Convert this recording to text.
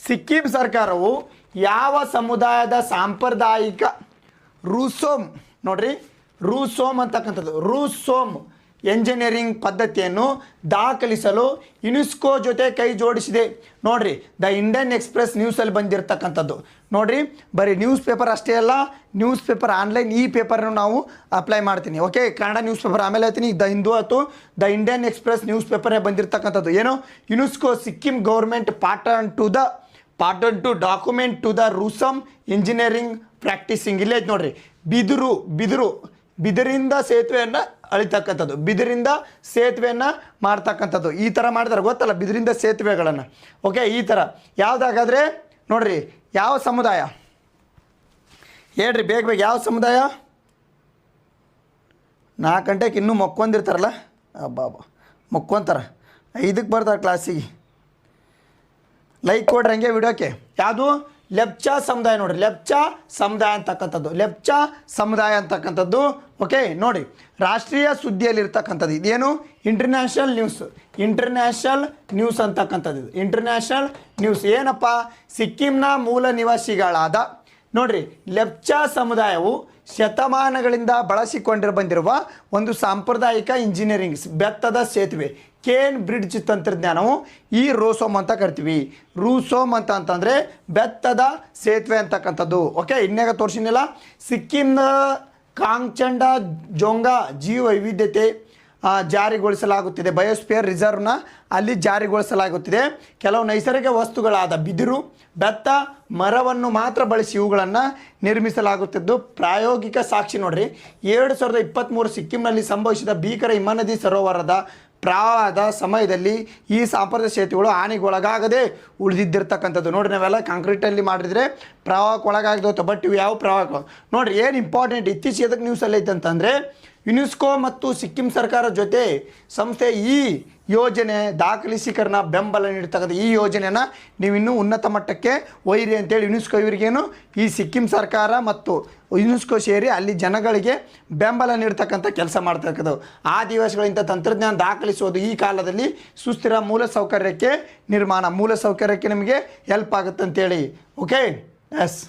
ಸಿಕ್ಕಿಂ ಸರ್ಕಾರವು ಯಾವ ಸಮುದಾಯದ ಸಾಂಪ್ರದಾಯಿಕ ರೂಸೋಮ್ ನೋಡ್ರಿ ರೂಸೋಮ್ ಅಂತಕ್ಕಂಥದ್ದು ರೂಸೋಮ್ ಎಂಜಿನಿಯರಿಂಗ್ ಪದ್ಧತಿಯನ್ನು ದಾಖಲಿಸಲು ಯುನೆಸ್ಕೋ ಜೊತೆ ಕೈ ಜೋಡಿಸಿದೆ. ನೋಡ್ರಿ ದ ಇಂಡಿಯನ್ ಎಕ್ಸ್ಪ್ರೆಸ್ ನ್ಯೂಸಲ್ಲಿ ಬಂದಿರತಕ್ಕಂಥದ್ದು. ನೋಡ್ರಿ ಬರೀ ನ್ಯೂಸ್ ಪೇಪರ್ ಅಷ್ಟೇ ಅಲ್ಲ, ನ್ಯೂಸ್ ಪೇಪರ್ ಆನ್ಲೈನ್ ಈ ಪೇಪರ್ನು ನಾವು ಅಪ್ಲೈ ಮಾಡ್ತೀನಿ. ಓಕೆ, ಕನ್ನಡ ನ್ಯೂಸ್ ಪೇಪರ್ ಆಮೇಲೆ ಹೇಳ್ತೀನಿ. ದ ಹಿಂದೂ ಅಥವಾ ದ ಇಂಡಿಯನ್ ಎಕ್ಸ್ಪ್ರೆಸ್ ನ್ಯೂಸ್ ಪೇಪರೇ ಬಂದಿರತಕ್ಕಂಥದ್ದು. ಏನು UNESCO Sikkim government partner to document to the ರೂಸಮ್ ಇಂಜಿನಿಯರಿಂಗ್ ಪ್ರಾಕ್ಟೀಸಿಂಗ್. ಇಲ್ಲೇ ನೋಡ್ರಿ ಬಿದಿರಿಂದ ಸೇತುವೆಯನ್ನು ಅಳಿತಕ್ಕಂಥದ್ದು, ಬಿದಿರಿಂದ ಸೇತುವೆಯನ್ನು ಮಾಡ್ತಕ್ಕಂಥದ್ದು. ಈ ಥರ ಮಾಡಿದಾರೆ ಗೊತ್ತಲ್ಲ ಬಿದಿರಿಂದ ಸೇತುವೆಗಳನ್ನು. ಓಕೆ, ಈ ಥರ ಯಾವುದಾಗಾದರೆ ನೋಡ್ರಿ ಯಾವ ಸಮುದಾಯ ಹೇಳ್ರಿ ಬೇಗ ಯಾವ ಸಮುದಾಯ? 4 ಗಂಟೆಗೆ ಇನ್ನೂ ಮಕ್ಕೊಂದಿರ್ತಾರಲ್ಲ, ಮಕ್ಕೊಂತಾರೆ 5ಕ್ಕೆ ಬರ್ತಾರೆ ಕ್ಲಾಸಿಗೆ. ಲೈಕ್ ಕೊಡ್ರಿ ಹಂಗೆ ವಿಡಿಯೋಕ್ಕೆ. ಯಾವುದು ಲೆಪ್ಚಾ ಸಮುದಾಯ ನೋಡ್ರಿ, ಲೆಪ್ಚಾ ಸಮುದಾಯ ಅಂತಕ್ಕಂಥದ್ದು. ಓಕೆ ನೋಡಿ, ರಾಷ್ಟ್ರೀಯ ಸುದ್ದಿಯಲ್ಲಿರ್ತಕ್ಕಂಥದ್ದು ಇದೇನು ಇಂಟರ್ನ್ಯಾಷನಲ್ ನ್ಯೂಸ್ ಅಂತಕ್ಕಂಥದ್ದು. ಇದು ಇಂಟರ್ನ್ಯಾಷನಲ್ ನ್ಯೂಸ್ ಏನಪ್ಪ? ಸಿಕ್ಕಿಂನ ಮೂಲ ನಿವಾಸಿಗಳಾದ ನೋಡ್ರಿ ಲೆಪ್ಚಾ ಸಮುದಾಯವು ಶತಮಾನಗಳಿಂದ ಬಂದಿರುವ ಒಂದು ಸಾಂಪ್ರದಾಯಿಕ ಇಂಜಿನಿಯರಿಂಗ್ ಬೆತ್ತದ ಸೇತುವೆ ಕೇನ್ ಬ್ರಿಡ್ಜ್ ತಂತ್ರಜ್ಞಾನವು ಈ ರೂಸೋಮ್ ಅಂತ ಕರಿತೀವಿ. ರೂಸೋಮ್ ಅಂತಂದರೆ ಬೆತ್ತದ ಸೇತುವೆ ಅಂತಕ್ಕಂಥದ್ದು. ಓಕೆ, ಇನ್ನೇಗ ತೋರಿಸಿನಿಲ್ಲ. ಸಿಕ್ಕಿಂನ ಕಾಂಗ್ಚಂಡ ಜೋಂಗಾ ಜೀವ ವೈವಿಧ್ಯತೆ ಜಾರಿಗೊಳಿಸಲಾಗುತ್ತಿದೆ. ಬಯೋಸ್ಫಿಯರ್ ರಿಸರ್ವ್ನ ಅಲ್ಲಿ ಜಾರಿಗೊಳಿಸಲಾಗುತ್ತಿದೆ. ಕೆಲವು ನೈಸರ್ಗಿಕ ವಸ್ತುಗಳಾದ ಬಿದಿರು, ಬೆತ್ತ, ಮರವನ್ನು ಮಾತ್ರ ಬಳಸಿ ಇವುಗಳನ್ನು ನಿರ್ಮಿಸಲಾಗುತ್ತಿದ್ದು ಪ್ರಾಯೋಗಿಕ ಸಾಕ್ಷಿ ನೋಡ್ರಿ 2023 ಸಿಕ್ಕಿಂನಲ್ಲಿ ಸಂಭವಿಸಿದ ಭೀಕರ ಹಿಮನದಿ ಸರೋವರದ ಪ್ರವಾಹದ ಸಮಯದಲ್ಲಿ ಈ ಸಾಂಪ್ರದಾಯಿಕ ಸೇತುವೆಗಳು ಹಾನಿಗೊಳಗಾಗದೆ ಉಳಿದಿದ್ದಿರ್ತಕ್ಕಂಥದ್ದು. ನೋಡ್ರಿ ನಾವೆಲ್ಲ ಕಾಂಕ್ರೀಟಲ್ಲಿ ಮಾಡಿದ್ರೆ ಪ್ರವಾಹಕ್ಕೆ ಒಳಗಾಗದೋತು. ಬಟ್ ಇವು ಯಾವ ಪ್ರವಾಹ ನೋಡ್ರಿ ಏನು ಇಂಪಾರ್ಟೆಂಟ್ ಇತ್ತೀಚೆಗೆ ಎದಕ್ಕೆ ನ್ಯೂಸಲ್ಲಿ ಐತಂತಂದರೆ ಯುನೆಸ್ಕೋ ಮತ್ತು ಸಿಕ್ಕಿಂ ಸರ್ಕಾರ ಜೊತೆ ಸಂಸ್ಥೆ ಈ ಯೋಜನೆ ದಾಖಲೀಕರಣ ಬೆಂಬಲ ನೀಡ್ತಕ್ಕಂಥ ಈ ಯೋಜನೆಯನ್ನು ನೀವು ಇನ್ನೂ ಉನ್ನತ ಮಟ್ಟಕ್ಕೆ ಒಯ್ಯಿರಿ ಅಂತೇಳಿ ಯುನೆಸ್ಕೋ ಇವರಿಗೇನು ಈ ಸಿಕ್ಕಿಂ ಸರ್ಕಾರ ಮತ್ತು ಯುನೆಸ್ಕೋ ಸೇರಿ ಅಲ್ಲಿ ಜನಗಳಿಗೆ ಬೆಂಬಲ ನೀಡ್ತಕ್ಕಂಥ ಕೆಲಸ ಮಾಡ್ತಕ್ಕಂಥದ್ದು. ಆ ದಿವಸಗಳಿಂದ ತಂತ್ರಜ್ಞಾನ ದಾಖಲಿಸೋದು ಈ ಕಾಲದಲ್ಲಿ ಸುಸ್ಥಿರ ಮೂಲಸೌಕರ್ಯಕ್ಕೆ ನಿಮಗೆ ಹೆಲ್ಪ್ ಆಗುತ್ತೆ ಅಂತೇಳಿ. Okay, S.